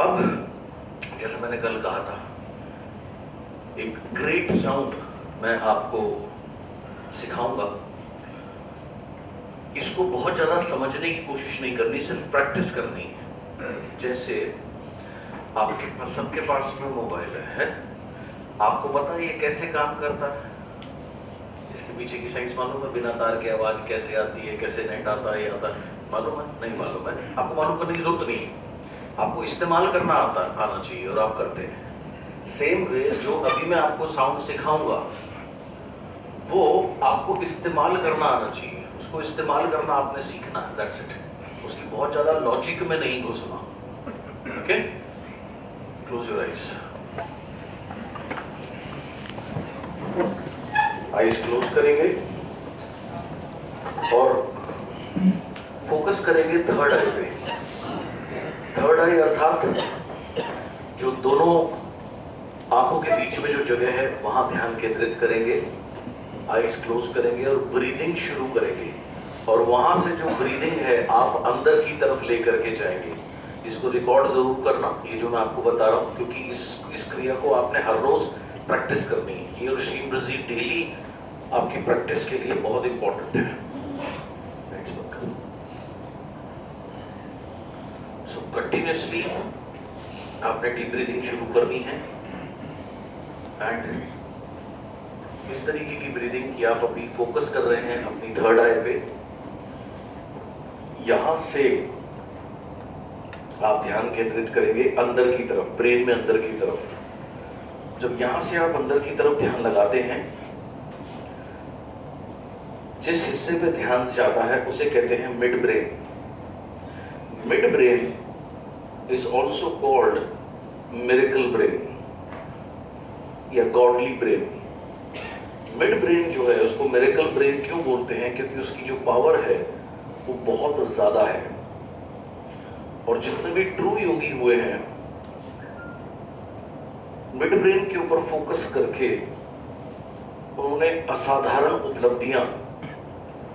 अब जैसे मैंने कल कहा था, एक ग्रेट साउंड मैं आपको सिखाऊंगा। इसको बहुत ज्यादा समझने की कोशिश नहीं करनी, सिर्फ प्रैक्टिस करनी है। जैसे आपके पास, सबके पास में मोबाइल है, आपको पता है ये कैसे काम करता है? इसके पीछे की साइंस मालूम है? बिना तार के आवाज कैसे आती है, कैसे नेट आता है, आता है? मालूम है? नहीं मालूम है? आपको मालूम करने की जरूरत नहीं है, आपको इस्तेमाल करना आना चाहिए और आप करते हैं। सेम वे जो अभी मैं आपको साउंड सिखाऊंगा वो आपको इस्तेमाल करना आना चाहिए, उसको इस्तेमाल करना आपने सीखना है, दैट्स इट। उसकी बहुत ज्यादा लॉजिक में नहीं घुसना। Okay, close your eyes, eyes close करेंगे और फोकस करेंगे थर्ड आई पे। थर्ड आई अर्थात जो दोनों आंखों के बीच में जो जगह है वहां ध्यान केंद्रित करेंगे। आइज क्लोज करेंगे और ब्रीदिंग शुरू करेंगे, और वहां से जो ब्रीदिंग है आप अंदर की तरफ लेकर के जाएंगे। इसको रिकॉर्ड जरूर करना, ये जो मैं आपको बता रहा हूं, क्योंकि इस क्रिया को आपने हर रोज प्रैक्टिस करनी है। ही और शी डेली आपकी प्रैक्टिस के लिए बहुत इंपॉर्टेंट है। सो कंटिन्यूसली आपने डीप ब्रीदिंग शुरू करनी है, एंड इस तरीके की ब्रीदिंग की आप अभी फोकस कर रहे हैं अपनी थर्ड आई पे। यहां से आप ध्यान केंद्रित करेंगे अंदर की तरफ, ब्रेन में अंदर की तरफ। जब यहां से आप अंदर की तरफ ध्यान लगाते हैं, जिस हिस्से पे ध्यान जाता है उसे कहते हैं mid brain. Mid brain is also called miracle brain या गॉडली ब्रेन। मिड ब्रेन जो है उसको मिरेकल ब्रेन क्यों बोलते हैं? क्योंकि उसकी जो पावर है वो बहुत ज्यादा है, और जितने भी ट्रू योगी हुए हैं मिड ब्रेन के ऊपर फोकस करके उन्होंने असाधारण उपलब्धियां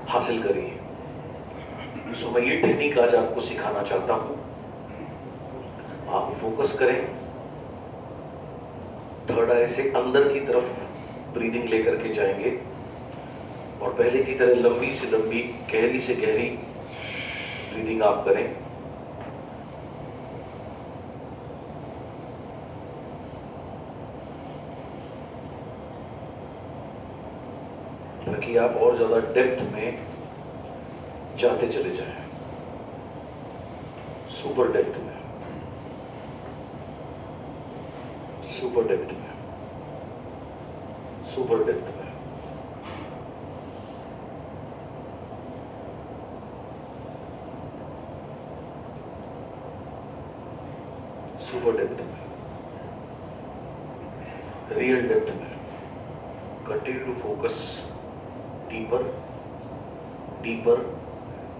हासिल करी है। सो मैं ये टेक्निक आज आपको सिखाना चाहता हूं। आप फोकस करें, थर्ड आई से अंदर की तरफ ब्रीदिंग लेकर के जाएंगे, और पहले की तरह लंबी से लंबी, गहरी से गहरी ब्रीदिंग आप करें। ताकि आप और ज्यादा डेप्थ में जाते चले जाएं, सुपर डेप्थ में, सुपर डेप्थ में, सुपर डेप्थ में। सुपर डेप्थ में, रियल डेप्थ में। Continue to focus deeper, deeper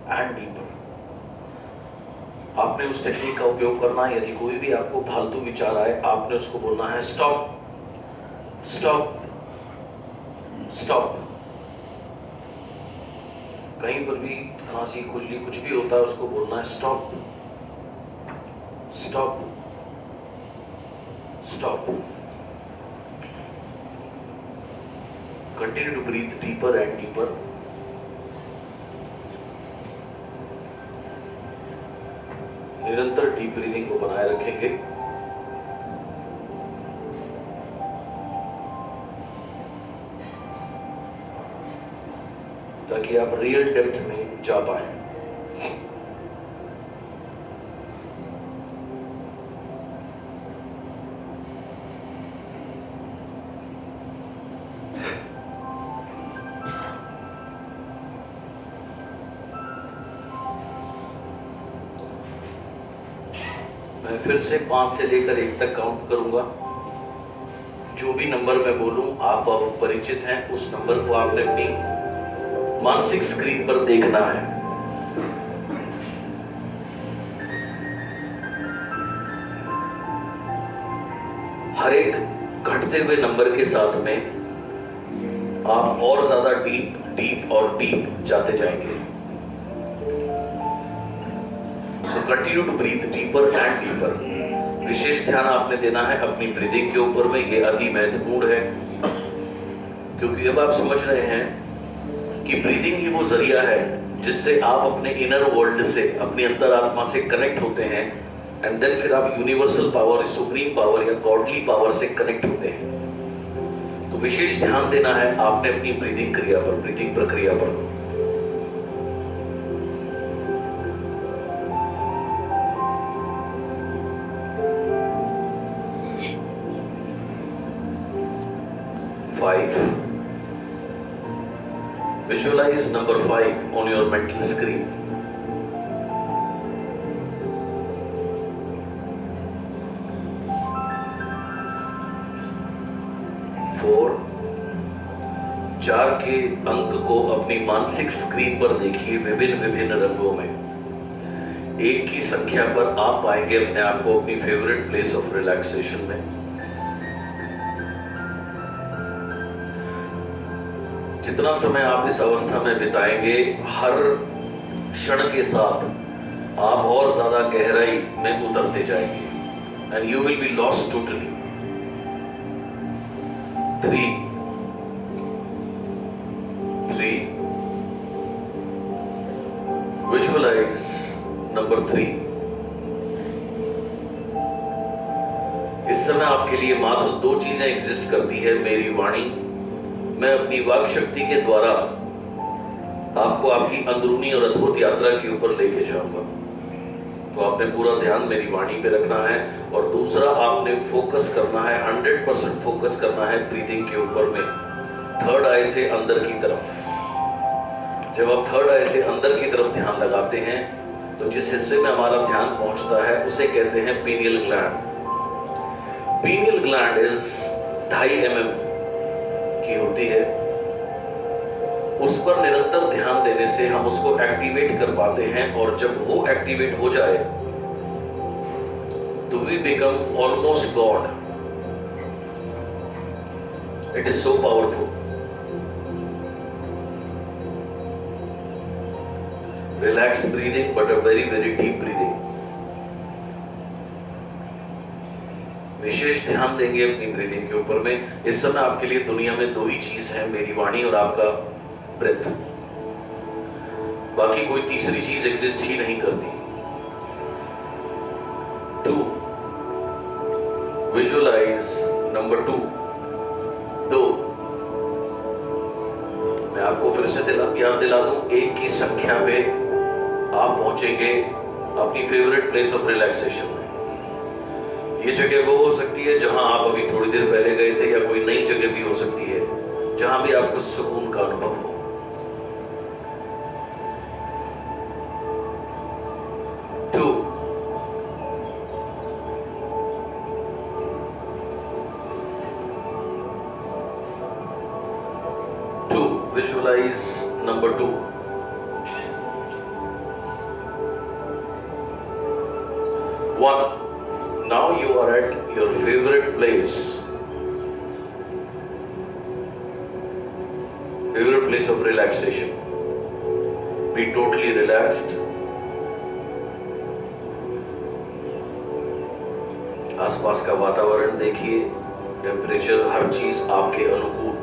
and deeper. आपने उस टेक्निक का उपयोग करना है। यदि कोई भी आपको फालतू विचार आए, आपने उसको बोलना है स्टॉप, स्टॉप, स्टॉप। कहीं पर भी खांसी, खुजली, कुछ भी होता है, उसको बोलना है stop, stop, stop. Continue to breathe deeper and deeper. निरंतर डीप ब्रीदिंग को बनाए रखेंगे। ताकि आप रियल डेप्थ में जा पाए। मैं फिर से 5 से लेकर 1 तक काउंट करूंगा। जो भी नंबर मैं बोलूं, आप अब परिचित हैं, उस नंबर को आपने अपनी मानसिक स्क्रीन पर देखना है। हर एक घटते हुए नंबर के साथ में आप और ज्यादा डीप, डीप और डीप जाते जाएंगे। So continue to breathe deeper and deeper. ध्यान आपने देना है अपनी ब्रीदिंग के ऊपर में। ये अति महत्वपूर्ण है, क्योंकि अब आप समझ रहे हैं कि ब्रीदिंग ही वो जरिया है जिससे आप अपने इनर वर्ल्ड से, अपनी अंतरात्मा से कनेक्ट होते हैं, एंड देन फिर आप यूनिवर्सल पावर, सुप्रीम पावर या गॉडली पावर से कनेक्ट होते हैं। तो विशेष ध्यान देना है आपने अपनी ब्रीदिंग क्रिया पर, ब्रीदिंग प्रक्रिया पर। Visualize number 5 on your mental screen. 4 4 के अंक को अपनी मानसिक स्क्रीन पर देखिए विभिन्न विभिन्न रंगों में। 1 की संख्या पर आप पाएंगे अपने आप को अपनी फेवरेट प्लेस ऑफ रिलैक्सेशन में। जितना समय आप इस अवस्था में बिताएंगे, हर क्षण के साथ आप और ज्यादा गहराई में उतरते जाएंगे, and you will be lost totally. 3 visualize number 3। इस समय आपके लिए मात्र 2 चीजें एग्जिस्ट करती है, मेरी वाणी। मैं अपनी वाक शक्ति के द्वारा आपको आपकी अंदरूनी और अद्भुत यात्रा के ऊपर लेके जाऊंगा। तो आपने पूरा ध्यान मेरी वाणी पे रखना है, और दूसरा आपने फोकस करना है, 100% फोकस करना है ब्रीदिंग के ऊपर में, थर्ड आई से अंदर की तरफ। जब आप थर्ड आई से अंदर की तरफ ध्यान लगाते हैं, तो जिस हिस्से में हमारा ध्यान पहुंचता है उसे कहते हैं pineal gland. Pineal gland is 2.5 mm की होती है। उस पर निरंतर ध्यान देने से हम उसको एक्टिवेट कर पाते हैं, और जब वो एक्टिवेट हो जाए तो we become almost God. It is so powerful. Relaxed breathing, but a very very deep breathing. विशेष ध्यान देंगे अपनी ब्रीदिंग के ऊपर में। इस समय आपके लिए दुनिया में 2 ही चीज है, मेरी वाणी और आपका ब्रेथ। बाकी कोई तीसरी चीज एग्जिस्ट ही नहीं करती। 2 विजुअलाइज नंबर 2। मैं आपको फिर से याद दिला दूं, 1 की संख्या पे आप पहुंचेंगे अपनी फेवरेट प्लेस ऑफ रिलैक्सेशन में। ये जगह वो हो सकती है जहां आप अभी थोड़ी देर पहले गए थे, या कोई नई जगह भी हो सकती है जहां भी आपको सुकून का अनुभव हो। Visualize number 2. 1. Now you are at your favorite place. Favorite place of relaxation. Be totally relaxed. आसपास का वातावरण देखिए, टेम्परेचर, हर चीज आपके अनुकूल।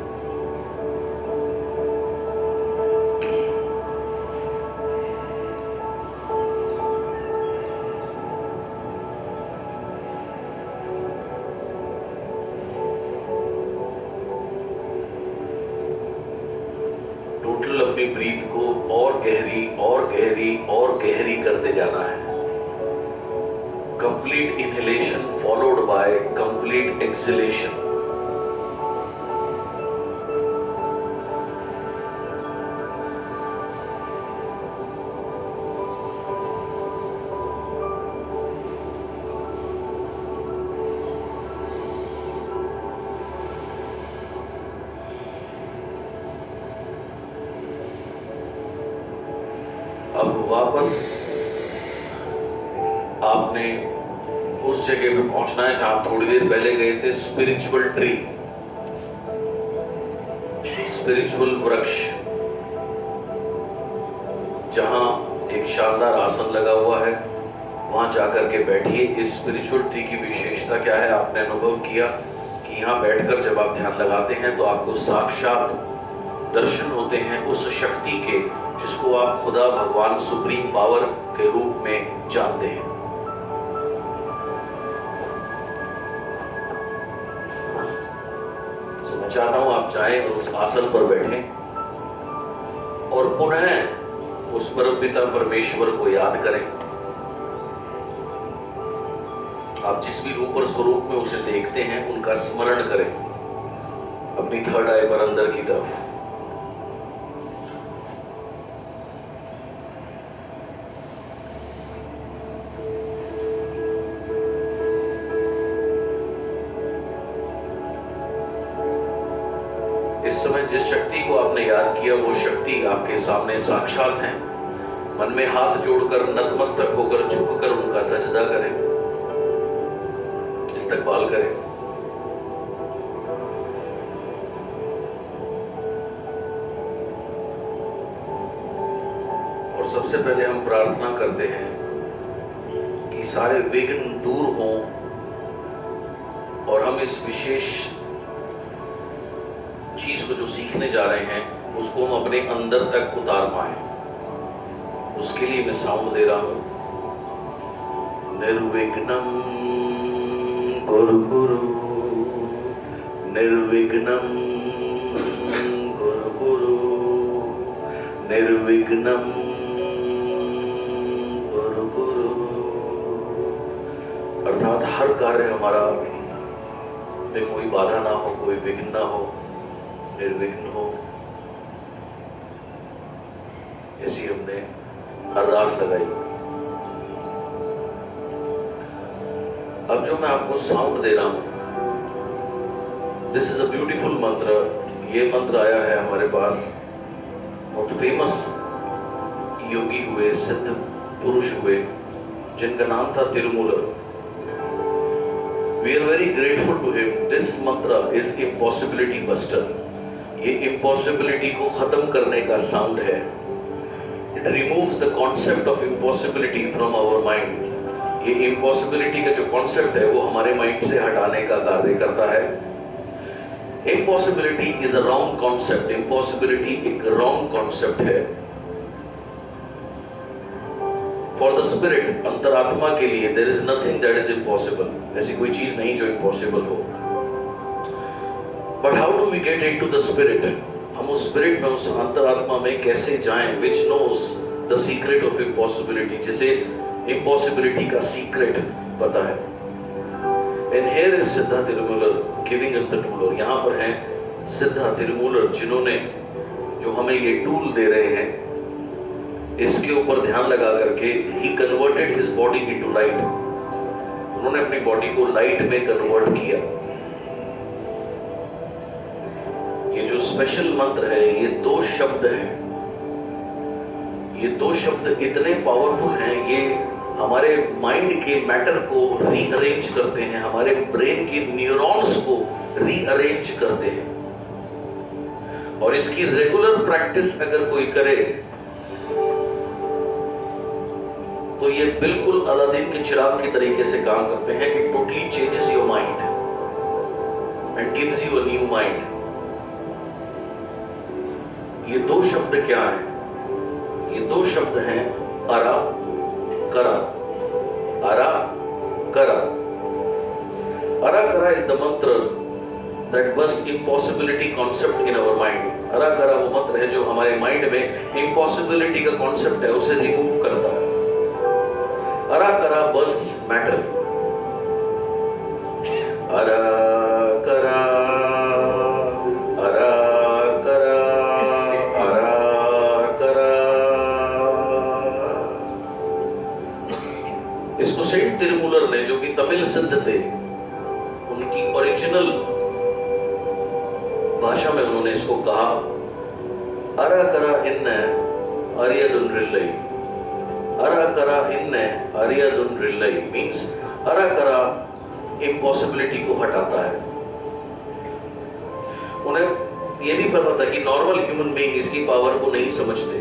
अपनी ब्रीथ को और गहरी और गहरी और गहरी करते जाना है। Complete inhalation followed by complete exhalation. अब वापस आपने उस जगह पे पहुंचना है जहां थोड़ी देर पहले गए थे, स्पिरिचुअल ट्री, स्पिरिचुअल वृक्ष, जहां एक शानदार आसन लगा हुआ है, वहाँ जाकर के बैठिए। इस स्पिरिचुअलिटी की विशेषता क्या है, आपने अनुभव किया कि यहाँ बैठकर जब आप ध्यान लगाते हैं तो आपको साक्षात दर्शन होते हैं उस शक्ति के जिसको आप खुदा, भगवान, सुप्रीम पावर के रूप में जानते हैं। तो मैं चाहता हूं आप जाएं और उस आसन पर बैठें और पुनः उस परमपिता परमेश्वर को याद करें। आप जिस भी रूप और स्वरूप में उसे देखते हैं उनका स्मरण करें अपनी थर्ड आई पर अंदर की तरफ। इस समय जिस शक्ति को आपने याद किया वो शक्ति आपके सामने साक्षात है। मन में हाथ जोड़कर नतमस्तक होकर झुककर उनका सजदा करें, इस्तकबाल करें। और सबसे पहले हम प्रार्थना करते हैं कि सारे विघ्न दूर हों और हम इस विशेष चीज को जो सीखने जा रहे हैं उसको हम अपने अंदर तक उतार पाए। उसके लिए मैं साउंड दे रहा हूं, निर्विघ्नं कुरु कुरु, निर्विघ्नं कुरु कुरु, निर्विघ्नं कुरु कुरु। अर्थात हर कार्य हमारा में कोई बाधा ना हो, कोई विघ्न ना हो, निर्विघ्न हो, ऐसी हमने अरदास लगाई। अब जो मैं आपको साउंड दे रहा हूं, दिस इज अ ब्यूटीफुल मंत्र। ये मंत्र आया है हमारे पास, बहुत फेमस योगी हुए, सिद्ध पुरुष हुए, जिनका नाम था तिरुमूलर। We are very grateful to him. This mantra is impossibility buster. ये इम्पॉसिबिलिटी को खत्म करने का साउंड है। It removes the concept of impossibility from our mind. ये इम्पॉसिबिलिटी का जो कॉन्सेप्ट है वो हमारे माइंड से हटाने का कार्य करता है। Impossibility is a wrong concept. Impossibility एक रॉन्ग कॉन्सेप्ट है। फॉर द स्पिरिट, अंतरात्मा के लिए, there is nothing that is impossible. ऐसी कोई चीज नहीं जो इम्पॉसिबल हो। But how do we get into the spirit? हम उस स्पिरिट में, उस अंतरात्मा में कैसे जाएं? Which knows the secret of impossibility, जिसे इम्पॉसिबिलिटी का सीक्रेट पता है। And here is Siddha Tirumular giving us the tool. और यहाँ पर हैं सिद्धा तिरुमूलर, जिन्होंने, जो हमें ये टूल दे रहे हैं, इसके ऊपर ध्यान लगा करके ही converted his body into light. उन्होंने अपनी बॉडी को लाइट में कन्वर्ट किया। ये जो स्पेशल मंत्र है, ये 2 शब्द हैं। ये 2 शब्द इतने पावरफुल हैं, ये हमारे माइंड के मैटर को रीअरेंज करते हैं, हमारे ब्रेन के न्यूरॉन्स को रीअरेंज करते हैं। और इसकी रेगुलर प्रैक्टिस अगर कोई करे तो ये बिल्कुल अलादीन के चिराग की तरीके से काम करते हैं। It totally changes your mind and gives you a new mind. ये 2 शब्द क्या हैं? ये 2 शब्द हैं अरा करा। अरा करा। अरा करा is the mantra that bust impossibility concept in our mind. अरा करा वो मंत्र है जो हमारे माइंड में इम्पॉसिबिलिटी का कॉन्सेप्ट है उसे रिमूव करता है। अरा करा बर्स्ट्स मैटर। अरा करा, अरा करा, अरा करा। इसको सेंट तिरुमूलर ने, जो कि तमिल सिद्ध थे, उनकी ओरिजिनल भाषा में उन्होंने इसको कहा, अरा करा इन्ने अरियदुनरिल्लई। अरा करा इन्ने अरियदुनरिल्लई मींस अरा करा इम्पॉसिबिलिटी को हटाता है। उन्हें यह भी पता था कि नॉर्मल ह्यूमन बीइंग इसकी पावर को नहीं समझते।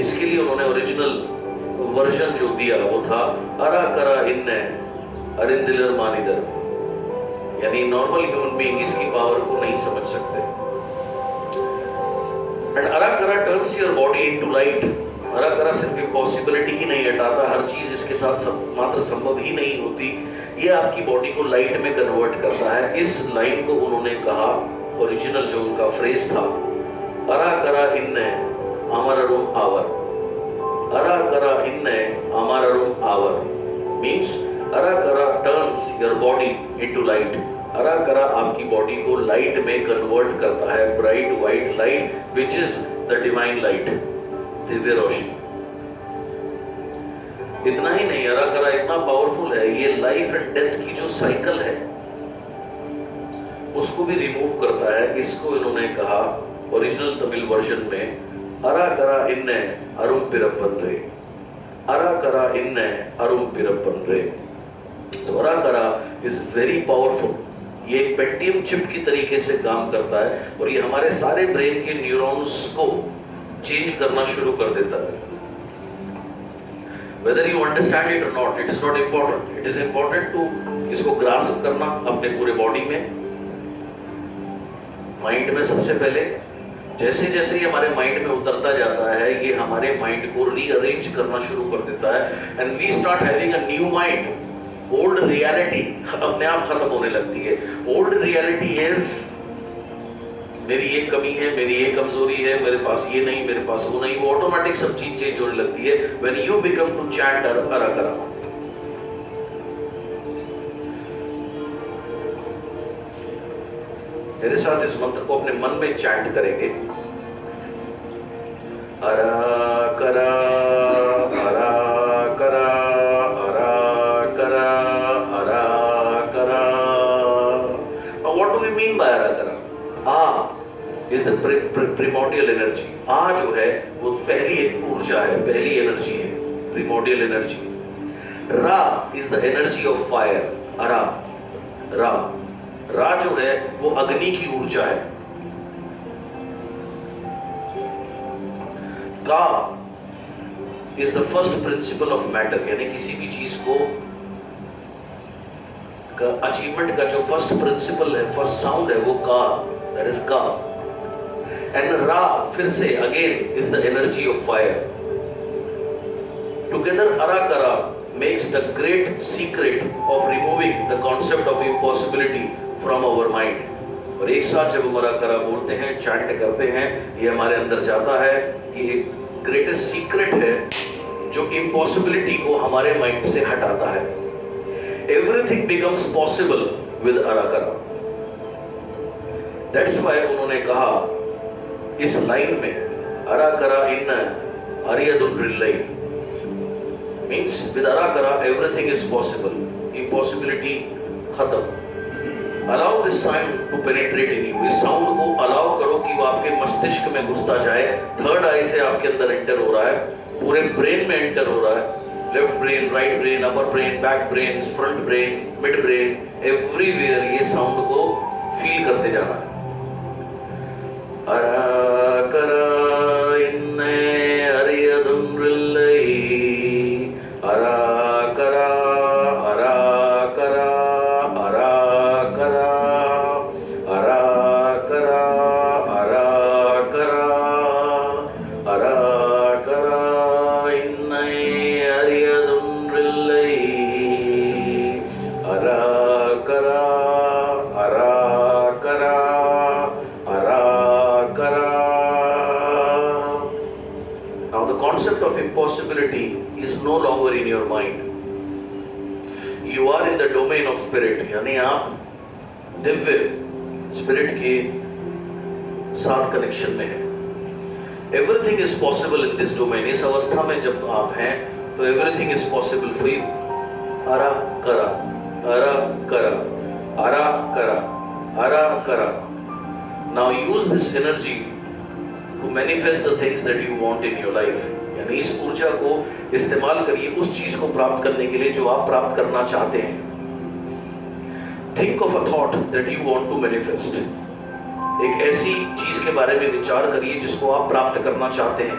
इसके लिए उन्होंने ओरिजिनल वर्जन जो दिया वो था अरा करा इन्ने अरिंदिलर मानिदर, यानी नॉर्मल ह्यूमन बीइंग इसकी पावर को नहीं समझ सकते। एंड अरा करा turns your body into light. अरा करा सिर्फ इम्पॉसिबिलिटी ही नहीं हटाता, हर चीज इसके साथ मात्र संभव ही नहीं होती, ये आपकी बॉडी को लाइट में कन्वर्ट करता है। इस लाइन को उन्होंने कहा, ओरिजिनल जो उनका फ्रेज था, अरा करा इन्ने अमररुम आवर। अरा करा इन्ने अमररुम आवर मीन्स अरा करा turns your body into light. अरा करा आपकी बॉडी को लाइट में कन्वर्ट करता है, bright white light which is the divine light, Divya रोशनी। इतना ही नहीं, अरा करा इतना पावरफुल है, ये लाइफ एंड डेथ की जो साइकिल है उसको भी रिमूव करता है। इसको इन्होंने कहा ओरिजिनल तमिल वर्जन में अरा करा इन्ने अरुम पिरप्पन रे। अरा करा इन्ने अरुम पिरप्पन रे। So, अरा करा इज वेरी पावरफुल। ये एक पेंटियम चिप की तरीके से काम करता है और ये हमारे सारे ब्रेन के न्यूरॉन्स को चेंज करना शुरू कर देता है। Whether you understand it or not, it is not important. It is important to इसको ग्रास्प करना अपने पूरे बॉडी में, माइंड में। सबसे पहले जैसे जैसे ये हमारे माइंड में उतरता जाता है, ये हमारे माइंड को रीअरेंज करना शुरू कर देता है and we start having a new mind. Old reality अपने आप खत्म होने लगती है। ओल्ड रियलिटी इज मेरी ये कमी है, मेरी ये कमजोरी है, मेरे पास ये नहीं, मेरे पास वो नहीं, वो ऑटोमेटिक सब चीज चेंज होने लगती है when you become to chant अरा करा। मेरे साथ इस मंत्र को अपने मन में चैंट करेंगे। अरा करा अरा करा अरा करा अरा करा। Now what do we mean by अरा करा? आ is the primordial energy। आ जो है वो पहली एक ऊर्जा है, पहली एनर्जी है, primordial energy। रा is the energy of fire। अरा रा रा जो है वो अग्नि की ऊर्जा है। का is the first principle of matter, यानी किसी भी चीज को अचीवमेंट का जो फर्स्ट प्रिंसिपल है, फर्स्ट साउंड है, वो का, दैट इज का। एंड रा फिर से again is the energy of fire. Together अरा करा makes the great secret of removing the concept of impossibility from our mind। और एक साथ जब अरा करा बोलते हैं, चैंट करते हैं, ये हमारे अंदर जाता है। ये ग्रेटेस्ट सीक्रेट है जो इम्पॉसिबिलिटी को हमारे माइंड से हटाता है। एवरीथिंग बिकम्स पॉसिबल विद अरा करा। दैट्स व्हाई उन्होंने कहा इस लाइन में अरा करा इन अरियदुल रिल्लई मीन्स विद अरा करा एवरीथिंग इज पॉसिबल, इम्पॉसिबिलिटी खत्म। Allow this sound to penetrate in you. इस साउंड को अलाउ करो कि वो आपके मस्तिष्क में घुसता जाए। थर्ड आई से आपके अंदर एंटर हो रहा है, पूरे ब्रेन में एंटर हो रहा है। Left brain, right brain, upper brain, back brain, front brain, mid brain, everywhere ये साउंड को फील करते जाना है। अरा करा इन्ने अरियदुन रिल्लई। अरा करा अरा करा अरा करा अरा करा अरा करा अरा करा इन्ने अरियदुन रिल्लई। अरा करा अरा करा अरा करा। Now the concept of impossibility is no longer in your mind. You are in the domain of spirit, यानी आप दिव्य स्पिरिट के साथ कनेक्शन में हैं। Everything is possible in this domain। इस अवस्था में जब आप हैं तो everything is possible for you। अरा करा अरा करा अरा करा अरा करा। Now use this energy to manifest the things that you want in your life। यानी इस ऊर्जा को इस्तेमाल करिए उस चीज को प्राप्त करने के लिए जो आप प्राप्त करना चाहते हैं। Think of a thought that you want to manifest। एक ऐसी चीज के बारे में विचार करिए जिसको आप प्राप्त करना चाहते हैं।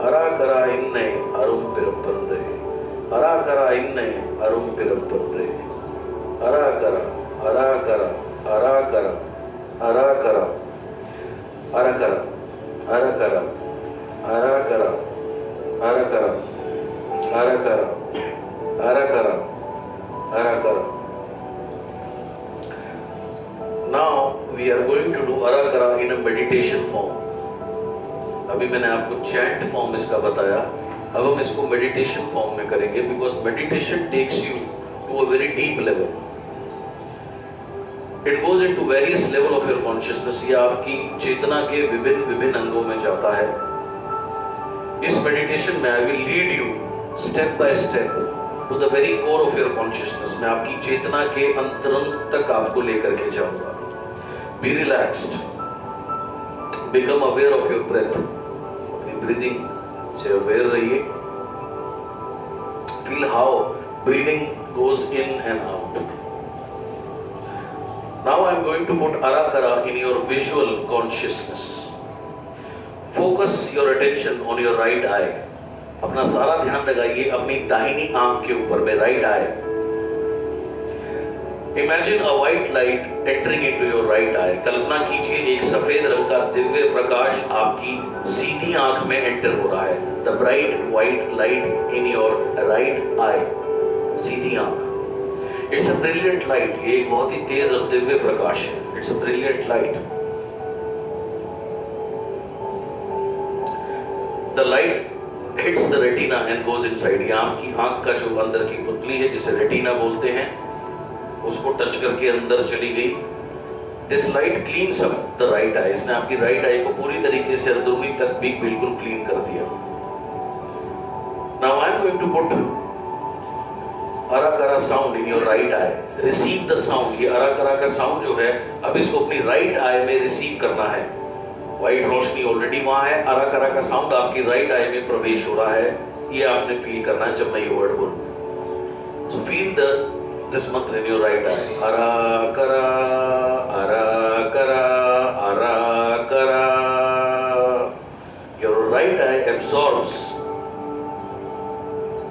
अराकरा इन्ने अरुम पिरप्पन रे, अराकरा इन्ने अरुम पिरप्पन रे, अराकरा अराकरा अराकरा अराकरा अराकरा अराकरा अराकरा अराकरा अराकरा अराकरा अराकरा. Now we are going to do arakara in a meditation form. अभी मैंने आपको चैंट फॉर्म इसका बताया, अब हम इसको मेडिटेशन फॉर्म में करेंगे because meditation takes you to a very deep level. It goes into various level of your consciousness. ये आपकी चेतना के विभिन्न विभिन्न अंगों में जाता है. इस मेडिटेशन में I will lead you step by step to the very core of your consciousness. मैं आपकी चेतना के अंतरंग तक आपको लेकर के जाऊंगा. Be relaxed, become aware of your breath. अपनी ब्रीदिंग से अवेयर रहिए. Feel how breathing goes in and out. Now I am going to put अराकरा in your visual consciousness. Focus your attention on your right eye. अपना सारा ध्यान लगाइए अपनी दाहिनी आंख के ऊपर में, right eye. Imagine a white light entering into your right eye. कल्पना कीजिए एक सफेद रंग का दिव्य प्रकाश आपकी सीधी आंख में एंटर हो रहा है. The bright white light in your right eye. सीधी आंख. It's a brilliant light. ये एक बहुत ही तेज और दिव्य प्रकाश है. It's a brilliant light. The light hits the retina and goes inside. ये आपकी आंख का जो अंदर की पुतली है जिसे रेटिना बोलते हैं, उसको टच करके अंदर चली गई. This light cleans up the right eye. इसने आपकी राइट आई को पूरी तरीके से अंदरूनी तक भी बिल्कुल क्लीन कर दिया. Now I am going to put अराकरा sound in your right eye. Receive the sound. ये अराकरा का साउंड जो है अब इसको अपनी राइट आई में रिसीव करना है. व्हाइट रोशनी ऑलरेडी वहां है. अराकरा का साउंड आपकी राइट आई में प्रवेश हो रहा है. ये आपने फील करना है जब मैं ये वर्ड बोलूं. सो feel this mantra in your right eye. अराकरा अराकरा अराकरा. Your right eye absorbs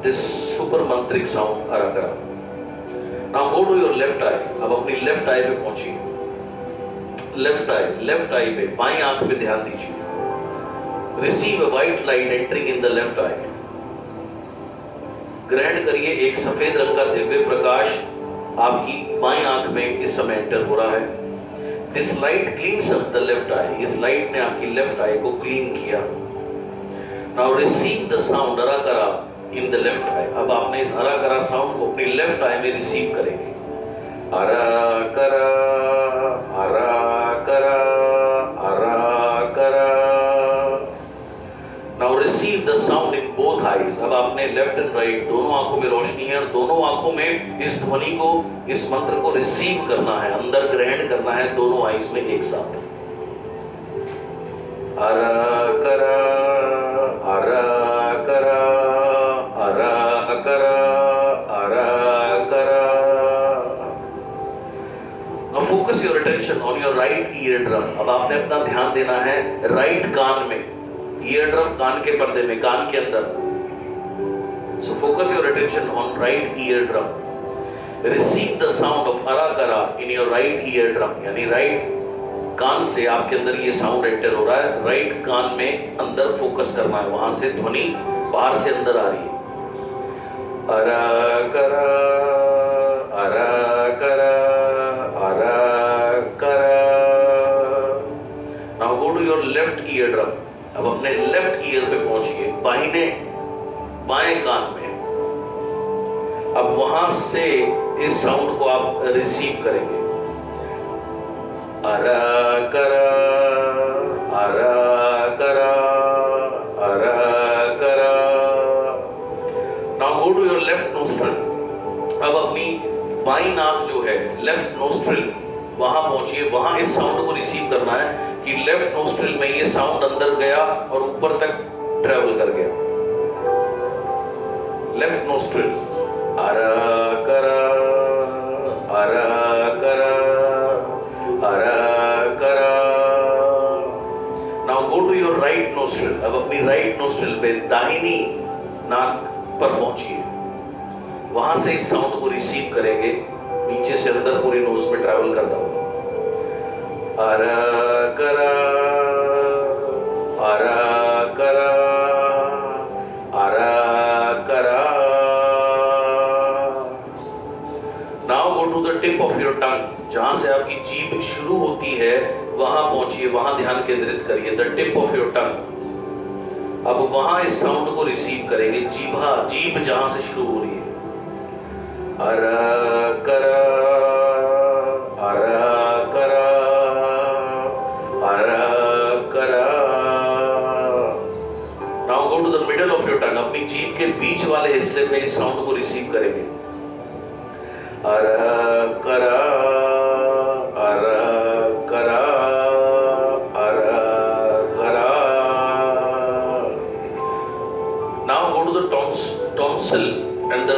this super mantric sound अराकरा. Now go to your left eye. अब अपनी लेफ्ट आई पे पहुंचिए. लेफ्ट आई पे बाईं आंख पे ध्यान दीजिए. Receive a white light entering in the left eye. ग्रहण करिए एक सफेद रंग का दिव्य प्रकाश आपकी बाईं आंख में इस समय एंटर हो रहा है. This light cleans up the left eye. इस लाइट ने आपकी लेफ्ट आई को क्लीन किया. नाउ रिसीव द साउंड अराकरा इन द लेफ्ट आई. अब आपने इस अराकरा साउंड को अपनी लेफ्ट आई में रिसीव करेंगे. अराकरा अराकरा अराकरा. Now receive the sound in both eyes. अब आपने लेफ्ट एंड राइट दोनों आंखों में रोशनी है और दोनों आंखों में इस ध्वनि को, इस मंत्र को रिसीव करना है, अंदर ग्रहण करना है दोनों आईज में एक साथ. अराकरा अराकरा अराकरा अराकरा. Now focus your attention on your right eardrum. अब आपने अपना ध्यान देना है राइट कान में. ईयरड्रम कान के पर्दे में, कान के अंदर. So focus your attention on right eardrum. Receive the sound of arakara in your right eardrum. यानी राइट कान से आपके अंदर ये साउंड एंटर हो रहा है. राइट कान में अंदर फोकस करना है, वहां से ध्वनि बाहर से अंदर आ रही है. अराकरा अराकरा अराकरा. Now go to your left eardrum. अब अपने लेफ्ट ईयर पे पहुंचिए, बाहिने बाएं कान में. अब वहां से इस साउंड को आप रिसीव करेंगे. अराकरा अराकरा अराकरा. Now go to your left nostril. अब अपनी बाईं नाक जो है, लेफ्ट नोस्ट्रिल, वहां पहुंचिए. वहां इस साउंड को रिसीव करना है कि लेफ्ट नोस्ट्रिल में ये साउंड अंदर गया और ऊपर तक ट्रेवल कर गया. Left nostril. अराकरा अराकरा अराकरा. Now go to your right nostril, अब अपनी राइट नोस्ट्रिल पे दाहिनी नाक पर पहुंचिए, वहां से इस साउंड को रिसीव करेंगे, नीचे से अंदर पूरी नोज में ट्रैवल करता हुआ। अरा करा अरा करा अरा करा। Now go to the tip of your tongue, जहां से आपकी जीभ शुरू होती है वहां पहुंचिए, वहां ध्यान केंद्रित करिए। The tip of your tongue, अब वहां इस साउंड को रिसीव करेंगे, जीभ जहां से शुरू हो रही है। अरा करा अरा करा अरा करा। Now go to the middle of your tongue, अपनी जीभ के बीच वाले हिस्से में इस साउंड को रिसीव करेंगे। अरा करा अरा करा अरा करा। Now go to the tonsil and the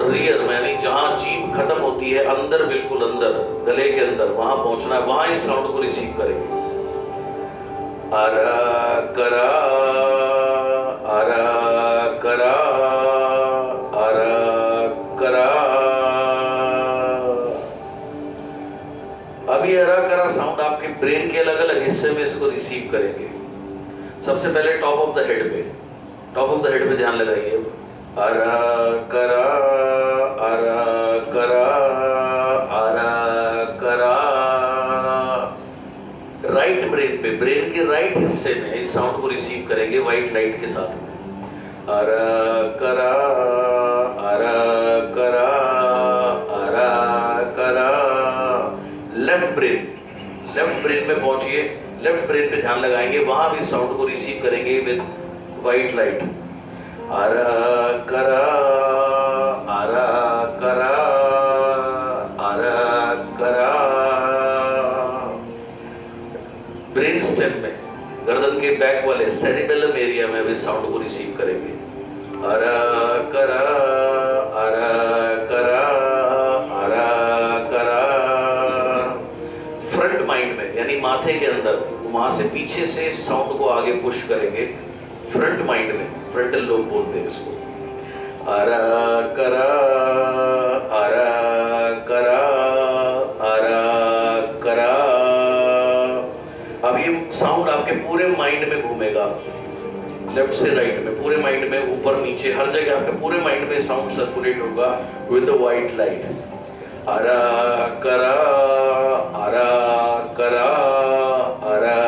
rear, यानी जहां जीभ खत्म होती है, अंदर, बिल्कुल अंदर, गले के अंदर, वहां पहुंचना है, वहां इस साउंड को रिसीव करेंगे। अरा करा अरा करा अरा करा। अभी अरा करा साउंड आपके ब्रेन के अलग अलग हिस्से में इसको रिसीव करेंगे। सबसे पहले टॉप ऑफ द हेड पे ध्यान लगाइए। अरा करा अरा करा अरा करा। राइट ब्रेन पे, ब्रेन के राइट हिस्से में इस साउंड को रिसीव करेंगे व्हाइट लाइट के साथ में। अरा करा अरा करा अरा करा। लेफ्ट ब्रेन में पहुंचिए, लेफ्ट ब्रेन पे ध्यान लगाएंगे, वहां भी साउंड को रिसीव करेंगे विद व्हाइट लाइट। अरा करा अरा करा अरा करा। ब्रेन स्टेम में, गर्दन के बैक वाले सेरिबेलम एरिया में भी साउंड को रिसीव करेंगे। अरा करा अरा करा अरा करा। फ्रंट माइंड में, यानी माथे के अंदर, वहां से पीछे से साउंड को आगे पुश करेंगे। फ्रंट माइंड में, फ्रंटल लोब बोलते हैं इसको। अरा करा अरा करा अरा करा। अब ये साउंड आपके पूरे माइंड में घूमेगा, लेफ्ट से राइट में, पूरे माइंड में, ऊपर नीचे, हर जगह आपके पूरे माइंड में साउंड सर्कुलेट होगा विद द व्हाइट लाइट। अरा करा अरा करा अरा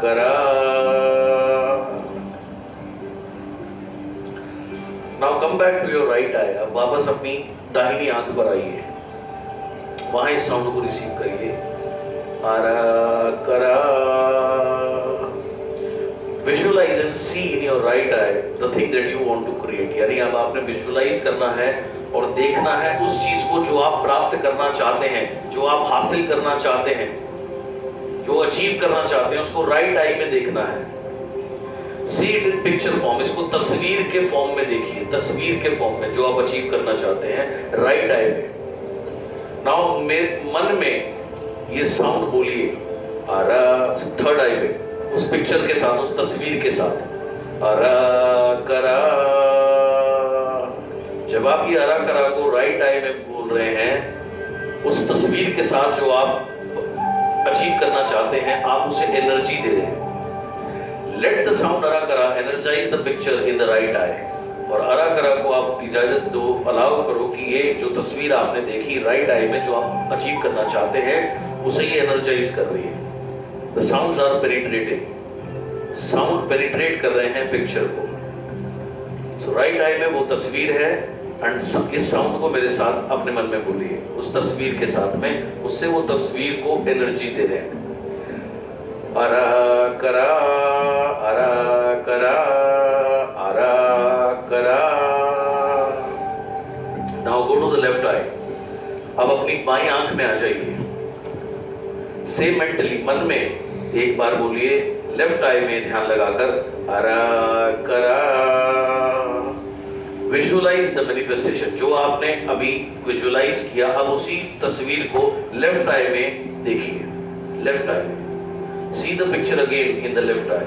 करा। Now come back to your right eye, अब वापस अपनी दाहिनी आंख पर आइए, वहां इस साउंड को रिसीव करिए। अरा करा। Visualize and see in your right eye the thing that you want to create, यानी अब आपने विजुअलाइज करना है और देखना है उस चीज को जो आप प्राप्त करना चाहते हैं, जो आप हासिल करना चाहते हैं, जो अचीव करना चाहते हैं, उसको राइट आई में देखना है। See it in picture form, इसको तस्वीर के फॉर्म में देखिए, तस्वीर के फॉर्म में जो आप अचीव करना चाहते हैं, राइट आई में। नाउ मन में ये साउंड बोलिए, अरा, थर्ड आई पे, उस पिक्चर के साथ, उस तस्वीर के साथ। अरा करा। जब आप ये अरा करा को राइट आई में बोल रहे हैं, उस तस्वीर के साथ जो आप अचीव करना चाहते हैं, आप उसे एनर्जी दे रहे हैं। लेट द साउंड अरा करा energize the picture in the right eye. और अरा करा को आप इजाजत दो, अलाउ करो कि ये जो तस्वीर आपने देखी राइट आई में, जो आप अचीव करना चाहते हैं, उसे ये एनर्जाइज कर रही है। The sounds are penetrating, sound penetrate कर रहे हैं पिक्चर को। सो राइट आई में वो तस्वीर है, एंड इस साउंड को मेरे साथ अपने मन में बोलिए, उस तस्वीर के साथ में, उससे वो तस्वीर को एनर्जी दे रहे हैं। अरा करा अरा करा अरा करा। Now go to the left eye, अब अपनी बाईं आंख में आ जाइए। सेम मेंटली मन में एक बार बोलिए, लेफ्ट आई में ध्यान लगाकर, अरा करा। विजुअलाइज द मैनिफेस्टेशन, जो आपने अभी विजुअलाइज किया, अब उसी तस्वीर को लेफ्ट आई में देखिए, लेफ्ट आई में। See the picture again in the left eye.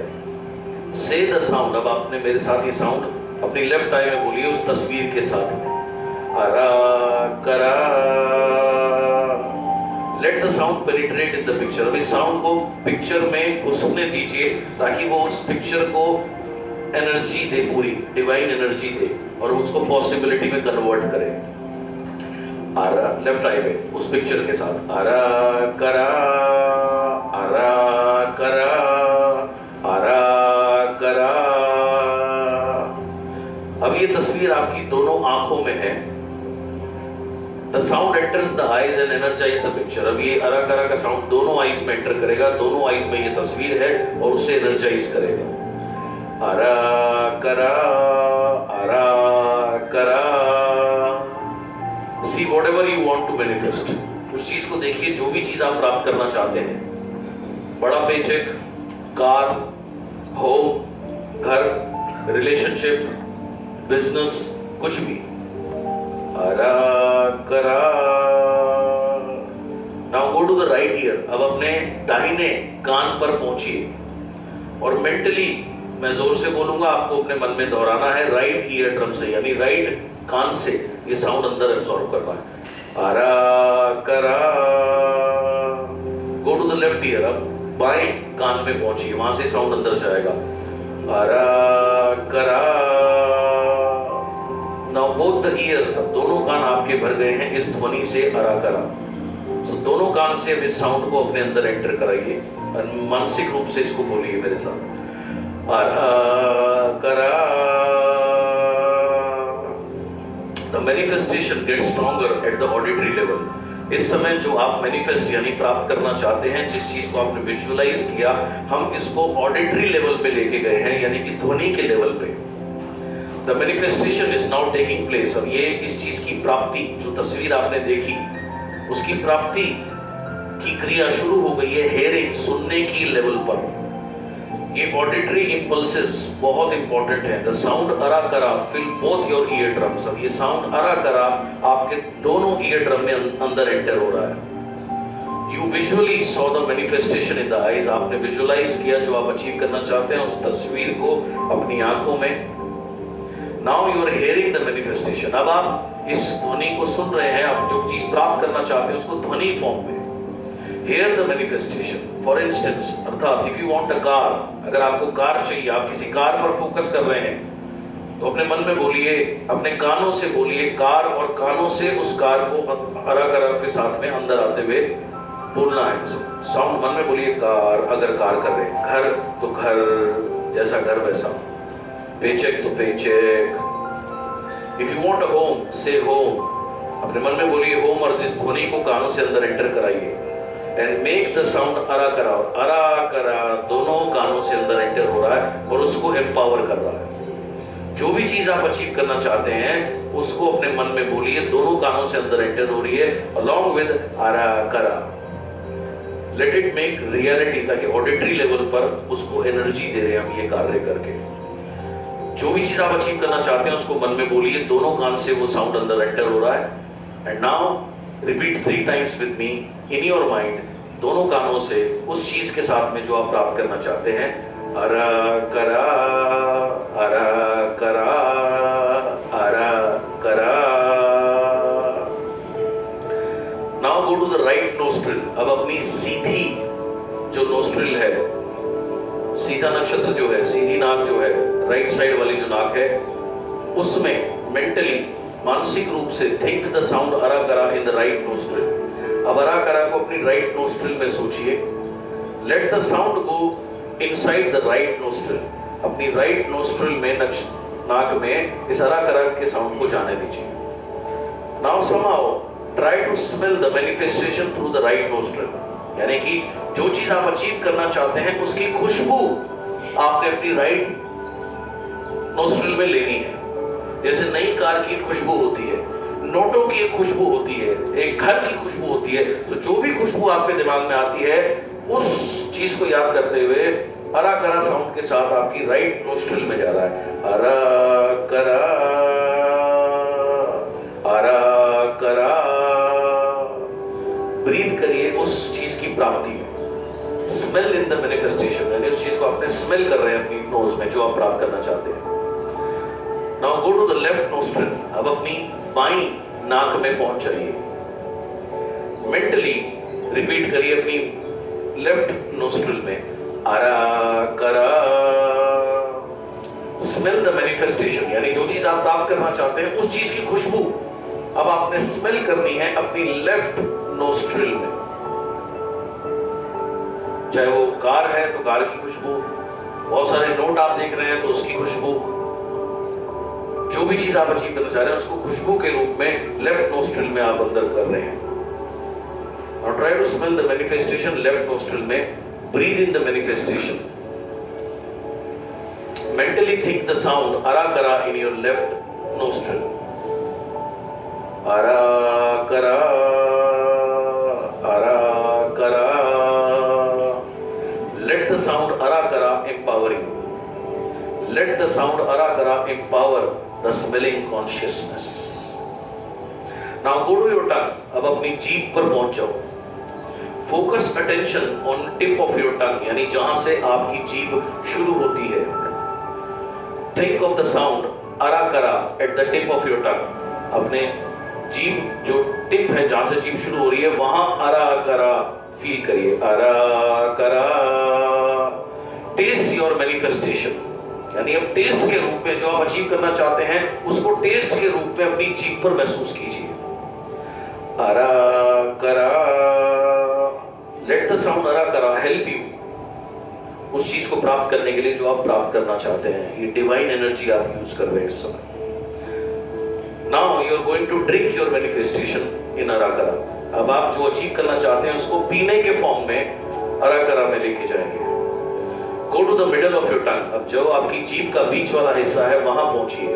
Say the sound. अब आपने मेरे साथ ये साउंड अपनी लेफ्ट आई में बोलिए उस तस्वीर के साथ में, अरा करा। Let the sound penetrate in the picture. अभी साउंड को पिक्चर में घुसने दीजिए ताकि वो उस पिक्चर को एनर्जी दे, पूरी डिवाइन एनर्जी दे और उसको पॉसिबिलिटी में कन्वर्ट करे। आरा लेफ्ट आई में उस पिक्चर के साथ, आरा करा, आरा करा, आरा करा। अब ये तस्वीर आपकी दोनों आंखों में है। The sound enters the eyes and energize the picture। अब ये अरा करा का साउंड दोनों आईज में एंटर करेगा, दोनों आईज में ये तस्वीर है और उसे एनर्जाइज करेगा। अरा करा, अरा करा। See whatever you want to manifest। उस चीज को देखिए, जो भी चीज आप प्राप्त करना चाहते हैं, बड़ा पेचेक, कार, होम, घर, रिलेशनशिप, बिजनेस, कुछ भी। अरा करा। Now go to the right ear. अब अपने दाहिने कान पर पहुंचिए और मेंटली मैं जोर से बोलूंगा, आपको अपने मन में दोहराना है राइट ईयर ड्रम से, यानी राइट कान से ये साउंड अंदर एब्सॉर्ब करना है। अरा करा। Go to the left ear. अब बाएं कान में पहुंचिए, वहां से साउंड अंदर जाएगा। अरा करा। नाउ बोथ द ईयर्स, अब दोनों कान आपके भर गए हैं इस ध्वनि से, अरा करा। सो दोनों कान से इस साउंड को अपने अंदर एंटर कराइए और मानसिक रूप से इसको बोलिए मेरे साथ, अरा करा। The manifestation get stronger at the auditory level. इस समय जो आप मैनिफेस्ट यानी प्राप्त करना चाहते हैं, जिस चीज को आपने विजुअलाइज किया, हम इसको ऑडिटरी लेवल पे लेके गए हैं, यानी कि ध्वनि के लेवल पे। The manifestation is now taking place। अब ये इस चीज की प्राप्ति, जो तस्वीर आपने देखी, उसकी प्राप्ति की क्रिया शुरू हो गई है हेयरिंग, सुनने की लेवल पर। ये ऑडिटरी इंपल्सेस बहुत इंपॉर्टेंट है। द साउंड अरा करा fill both your ear drums. अब ये साउंड अरा करा आपके दोनों ईयर ड्रम में अंदर एंटर हो रहा है। You visually saw the manifestation in the eyes. आपने विजुअलाइज किया जो आप अचीव करना चाहते हैं, उस तस्वीर को अपनी आंखों में। Now you are hearing the manifestation। अब आप इस ध्वनि को सुन रहे हैं। आप जो चीज प्राप्त करना चाहते हैं उसको ध्वनि फॉर्म में। Hear the manifestation। For instance, अर्थात if you want a car, अगर आपको कार चाहिए, आप किसी कार पर फोकस कर रहे हैं, तो अपने मन में बोलिए, अपने कानों से बोलिए कार, और कानों से उस कार को अरा करा के साथ में अंदर आते हुए बोलना है। साउंड मन में बोलिए कार, अगर कार कर रहे हैं, घर तो घर जैसा घर वैसा, पेचेक तो paycheque. If you want a home, से होम। अपने मन में बोलिए होम और इस ध्वनि को कानों से अंदर एंटर कराइए। एंड मेक द साउंड अरा करा, और अरा करा दोनों कानों से अंदर एंटर हो रहा है और उसको एम्पावर कर रहा है। जो भी चीज आप अचीव करना चाहते हैं उसको अपने मन में बोलिए, दोनों कानों से अंदर एंटर हो रही है अलॉन्ग विद अरा करा। लेट इट मेक रियलिटी, ताकि ऑडिटरी लेवल पर उसको एनर्जी दे रहे हैं हम ये कार्य करके। जो भी चीज आप अचीव करना चाहते हैं उसको मन में बोलिए, दोनों कान से वो साउंड अंदर एंटर हो रहा है। And now repeat 3 times with me in your mind, दोनों कानों से उस चीज के साथ में जो आप प्राप्त करना चाहते हैं। अरा करा, अरा करा, अरा करा। Now go to the right nostril. अब अपनी सीधी जो नोस्ट्रिल है, सीधा नक्षत्र जो है, सीधी नाक जो है, राइट साइड वाली जो नाक है, उसमें मेंटली, मानसिक रूप से थिंक द साउंड अरा करा इन द राइट नोस्ट्रिल। अब अरा करा को अपनी राइट नोस्ट्रिल में सोचिए। Let the sound go inside the right nostril. अपनी राइट नोस्ट्रिल में, नाक में इस अरा करा के साउंड को जाने दीजिए। Now somehow try to smell the manifestation through the right nostril. यानी कि जो चीज आप अचीव करना चाहते हैं उसकी खुशबू आपने अपनी राइट नोस्ट्रिल में लेनी है। जैसे नई कार की खुशबू होती है, नोटों की एक खुशबू होती है, एक घर की खुशबू होती है, तो जो भी खुशबू आपके दिमाग में आती है उस चीज को याद करते हुए अरा करा साउंड के साथ आपकी राइट नोस्ट्रिल में जा रहा है। अरा करा, अरा करा। ब्रीथ करिए उस चीज की प्राप्ति में। स्मेल इन द मैनिफेस्टेशन, यानी उस चीज को आपने स्मेल कर रहे हैं अपनी नोज में जो आप प्राप्त करना चाहते हैं। Now go to the left nostril, अब अपनी बाईं नाक में पहुंच जाइए। मेंटली रिपीट करिए अपनी लेफ्ट नोस्ट्रिल में आरा करा। स्मेल द मैनिफेस्टेशन, यानी जो चीज आप प्राप्त करना चाहते हैं उस चीज की खुशबू अब आपने स्मेल करनी है अपनी लेफ्ट नोस्ट्रिल में। चाहे वो कार है तो कार की खुशबू, बहुत सारे नोट आप देख रहे हैं तो उसकी खुशबू, जो भी चीज आप अचीव करना चाह रहे हैं उसको खुशबू के रूप में लेफ्ट नोस्ट्रिल में आप अंदर कर रहे हैं। और try to smell the manifestation left nostril में। Breathe in the manifestation. Mentally think the sound अरा करा इन योर लेफ्ट नोस्ट्रिल। अरा करा, अरा करा। Let the sound arakara empower you. Let the sound arakara empower the smelling consciousness. Now go to your tongue. अब अपनी जीभ पर पहुंच जाओ। Focus attention on tip of your tongue, यानी जहां से आपकी जीभ शुरू होती है। Think of the sound arakara at the tip of your tongue. अपने जीभ जो टिप है जहां से जीभ शुरू हो रही है वहां arakara फील करिए। अरा करा। टेस्ट योर मैनिफेस्टेशन, यानी अब टेस्ट के रूप में जो आप अचीव करना चाहते हैं उसको टेस्ट के रूप में अपनी जीभ पर महसूस कीजिए। अरा करा। लेट द साउंड अरा करा हेल्प यू उस चीज को प्राप्त करने के लिए जो आप प्राप्त करना चाहते हैं। ये डिवाइन एनर्जी आप यूज कर रहे हैं इस समय। Now you are going to drink your manifestation in अरा करा। अब आप जो अचीव करना चाहते हैं उसको पीने के फॉर्म में अराकरा में लेके जाएंगे। Go to the middle of your tongue. अब जो आपकी जीभ का बीच वाला हिस्सा है वहां पहुंचिए।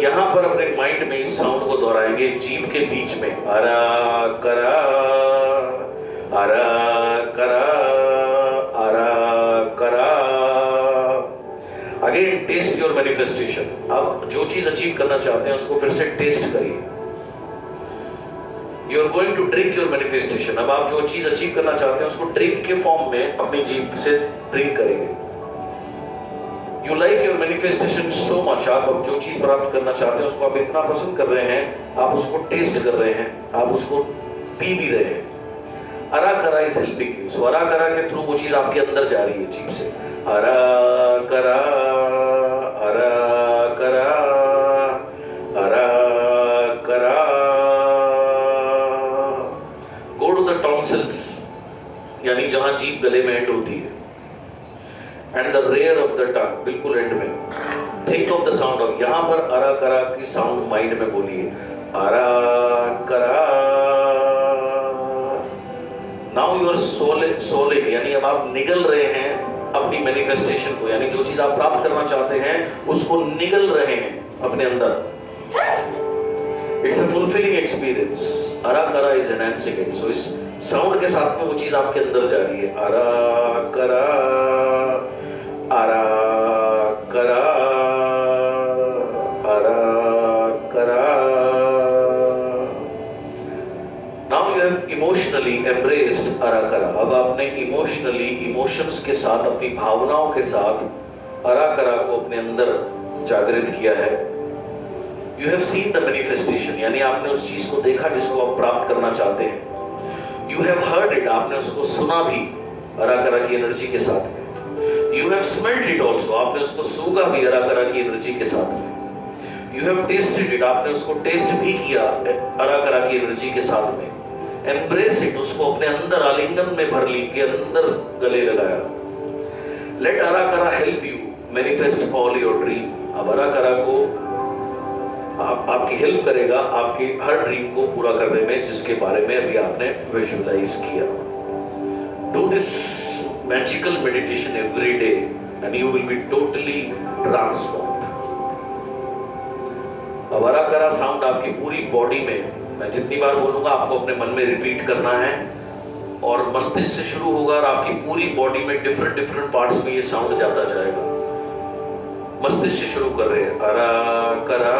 यहां पर अपने माइंड में इस साउंड को दोहराएंगे जीभ के बीच में। अराकरा, अराकरा, अराकरा। Again taste your manifestation. अब जो चीज अचीव करना चाहते हैं उसको फिर से टेस्ट करिए। You are going to drink your manifestation. अब आप जो चीज अचीव करना चाहते हैं उसको ड्रिंक के फॉर्म में अपनी जीभ से ड्रिंक करेंगे। You like your manifestation so much. आप अब जो चीज प्राप्त करना चाहते हैं उसको आप इतना पसंद कर रहे हैं, आप उसको टेस्ट कर रहे हैं, आप उसको पी भी रहे हैं। अराकरा इज हेल्पिंग यू। सो अराकरा के थ्रू वो चीज आपके अंदर जा रही है जीभ से। अराकरा, अराकरा, अराकरा। Go to the tonsils, यानी जहां जीभ गले में एंड होती है, and the rear of the tongue, बिल्कुल एंड में। Think of the sound of, यहां पर अरा करा की साउंड माइंड में बोलिए। अरा करा। नाउ यू आर सोलिंग, यानी अब आप निगल रहे हैं अपनी मैनिफेस्टेशन को, यानी जो चीज आप प्राप्त करना चाहते हैं उसको निगल रहे हैं अपने अंदर। It's a fulfilling experience. अरा करा is enhancing it. So इस साउंड के साथ में वो चीज आपके अंदर जा रही है। अरा करा, अरा करा, अरा करा। Now you have emotionally embraced अरा करा। अब आपने इमोशनली, इमोशंस के साथ, अपनी भावनाओं के साथ अरा करा को अपने अंदर जागृत किया है। You have seen the manifestation, यानी आपने उस चीज को देखा जिसको आप प्राप्त करना चाहते हैं। You have heard it, आपने उसको सुना भी अराकरा की एनर्जी के साथ में। You have smelled it also, आपने उसको सूंघा भी अराकरा की एनर्जी के साथ में। You have tasted it, आपने उसको टेस्ट भी किया अराकरा की एनर्जी के साथ में। Embrace it, उसको अपने अंदर आलिंगन में भर ली, के अंदर गले लगाया। Let अराकरा help you manifest all your dream। अब अराकरा को आपकी हेल्प करेगा आपकी हर ड्रीम को पूरा करने में जिसके बारे में अभी आपने विजुअलाइज किया। Do this magical meditation every day and you will be totally transformed. अब अराकरा साउंड आपकी पूरी बॉडी में, मैं जितनी बार बोलूंगा आपको अपने मन में रिपीट करना है, और मस्तिष्क से शुरू होगा और आपकी पूरी बॉडी में डिफरेंट पार्ट्स में ये साउंड जाता जाएगा। मस्तिष्क से शुरू कर रहे हैं। अरा करा,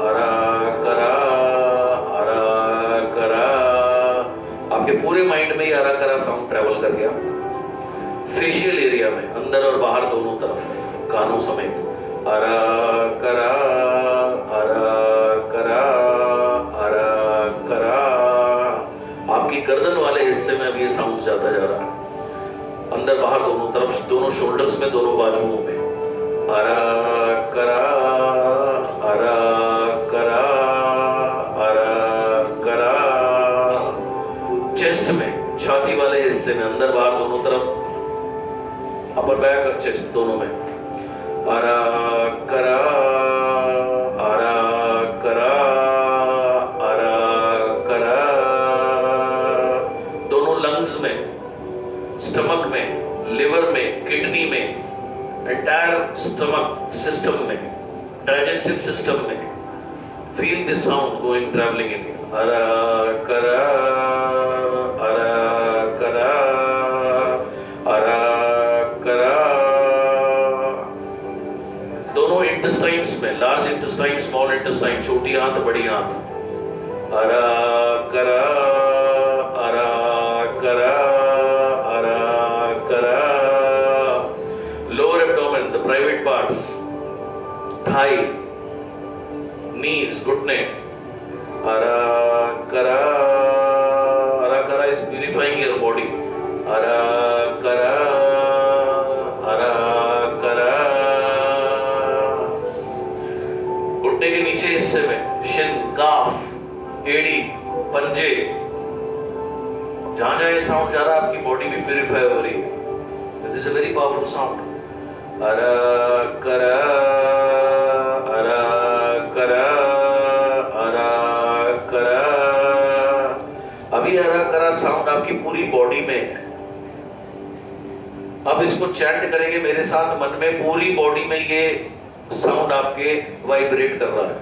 अरा करा, अरा करा। आपके पूरे माइंड में ये अरा करा साउंड ट्रेवल कर गया, फेशियल एरिया में, अंदर और बाहर दोनों तरफ, कानों समेत। अरा करा, अरा करा, अरा करा। आपकी गर्दन वाले हिस्से में अब ये साउंड जाता जा रहा है, अंदर बाहर दोनों तरफ, दोनों शोल्डर्स में, दोनों बाजुओं में। अरा करा, अरा करा, अरा करा। चेस्ट में, छाती वाले हिस्से में, अंदर बाहर दोनों तरफ, अपर बैक और चेस्ट दोनों में। अरा करा, अरा करा, अरा करा। दोनों लंग्स में, स्टमक में, लिवर में, किडनी में, एंटायर स्टमक सिस्टम में, डाइजेस्टिव सिस्टम में। Feel this sound going travelling in. अरा करा, अरा करा, अरा करा। दोनों इंटेस्टाइन्स में, लार्ज इंटेस्टाइन, स्मॉल इंटेस्टाइन, छोटी आंत, बड़ी आंत। अरा करा, अरा करा, अरा करा। Lower abdomen, the private parts, thigh, knees, घुटने। अरा करा, अरा करा इज प्यूरिफाइंग योर बॉडी। अरा करा, अरा करा। घुटने के नीचे हिस्से में, शिन, काफ, एड़ी, पंजे, जहां जहां ये साउंड जा रहा है आपकी बॉडी भी प्यूरिफाई हो रही है। This is a very powerful sound. अरा करा, अरा करा, अरा करा। अभी अरा करा साउंड आपकी पूरी बॉडी में है। अब इसको चैंट करेंगे मेरे साथ मन में, पूरी बॉडी में ये साउंड आपके वाइब्रेट कर रहा है।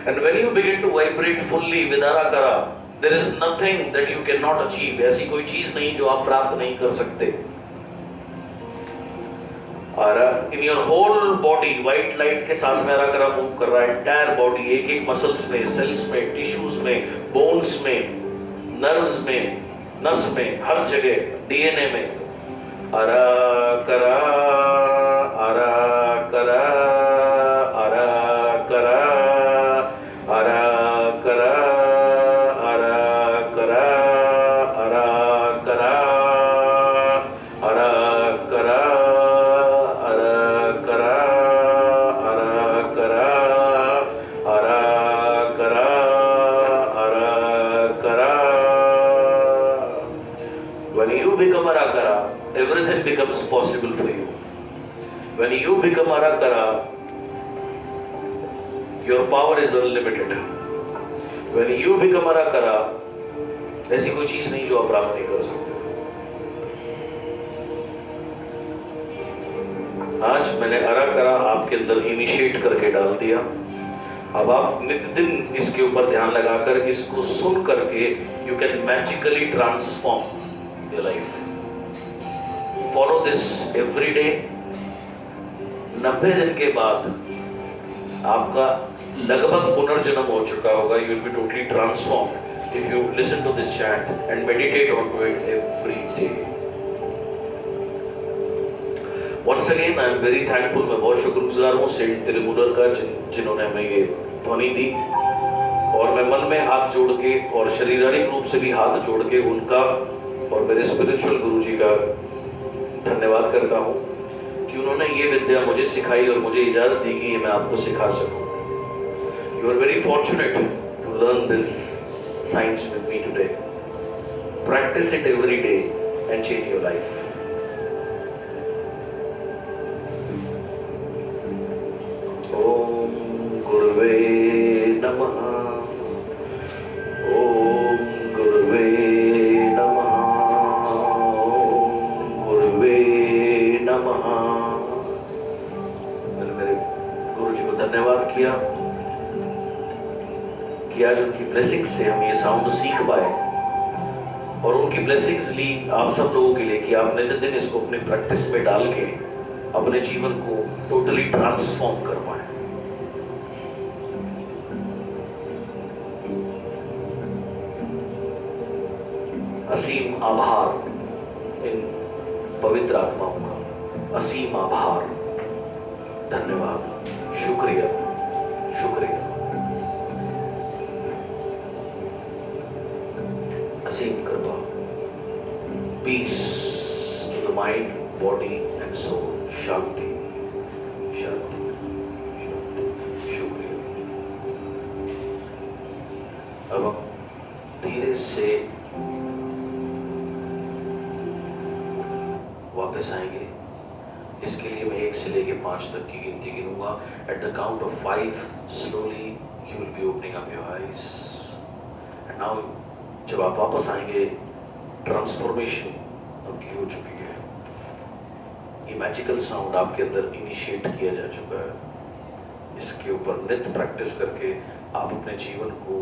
And when you begin to vibrate fully with अरा करा, there is nothing that you can not achieve. ऐसी कोई चीज नहीं जो आप प्राप्त नहीं कर सकते। In your whole body white light के साथ में अरा करा मूव कर रहा है। एंटायर बॉडी, एक एक मसल्स में, सेल्स में, टिश्यूज में, बोन्स में, नर्व्स में, नस में, हर जगह, डीएनए में। अरा करा, अरा करा, अरा करा, अरा करा, अरा करा, अरा करा, अरा करा, अरा करा, अरा करा, अरा करा, अरा करा। When you become Arakara, everything becomes possible for you. When you become Arakara, your power is unlimited. When you become Arakara, ऐसी कोई चीज नहीं जो आप प्राप्त नहीं कर सकते। आज मैंने Arakara आपके अंदर इनिशिएट करके डाल दिया। अब आप नित्य दिन इसके ऊपर ध्यान लगाकर, इसको सुन करके, you can magically transform your life. Follow this every day. 90 दिन के बाद आपका लगभग पुनर्जन्म हो चुका होगा। You will be totally transformed if you listen to this chant and meditate onto it every day. Once again, I am very thankful. मैं बहुत शुक्रगुजार हूँ सेंट तिरुमूलर का, जिन्होंने हमें ये ध्वनि दी। और मैं मन में हाथ जोड़ के और शारीरिक रूप से भी हाथ जोड़ के उनका और मेरे स्पिरिचुअल गुरुजी का धन्यवाद करता हूँ कि उन्होंने ये विद्या मुझे सिखाई और मुझे इजाज़त दी कि ये मैं आपको सिखा सकूँ। You are very fortunate to learn this science with me today. Practice it every day and change your life. Om Guruve Namaha. Om Guruve Namaha. Om Guruve Namaha. मैंने मेरे गुरुजी को धन्यवाद किया कि आज उनकी ब्लेसिंग्स से हम ये साउंड सीख पाए, और उनकी ब्लेसिंग्स ली आप सब लोगों के लिए कि आप नित्य दिन इसको अपनी प्रैक्टिस में डाल के अपने जीवन को टोटली ट्रांसफॉर्म कर पाए। असीम आभार इन पवित्र आत्माओं का, असीम आभार, धन्यवाद, शुक्रिया, शुक्रिया। असीम कृपा, peace to the mind, body and soul, शांति, शांति, शांति, शुक्रिया। अब हम धीरे से वापस आएंगे। इसके लिए मैं 1 से लेके 5 तक की गिनती गिनूंगा। At the count of 5 slowly you will be opening up your eyes. And now जब आप वापस आएंगे, ट्रांसफॉर्मेशन आपकी हो चुकी है। ये मैजिकल साउंड आपके अंदर इनिशिएट किया जा चुका है। इसके ऊपर नित्य प्रैक्टिस करके आप अपने जीवन को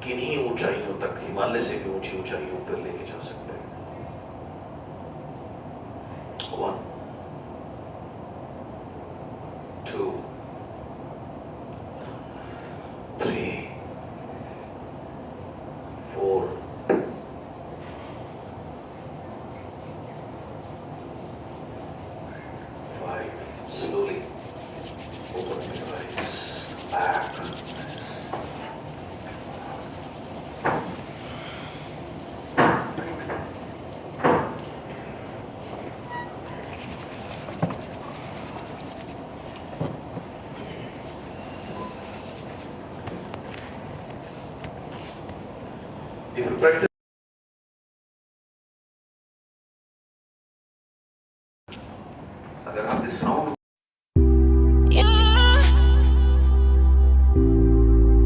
किन्हीं ऊंचाइयों तक, हिमालय से भी ऊंची ऊंचाइयों पर लेके जा सकते हैं। 1, 2, 3, 4, 5. Slowly open your eyes. Back. If you practice, अगर आप इस साउंड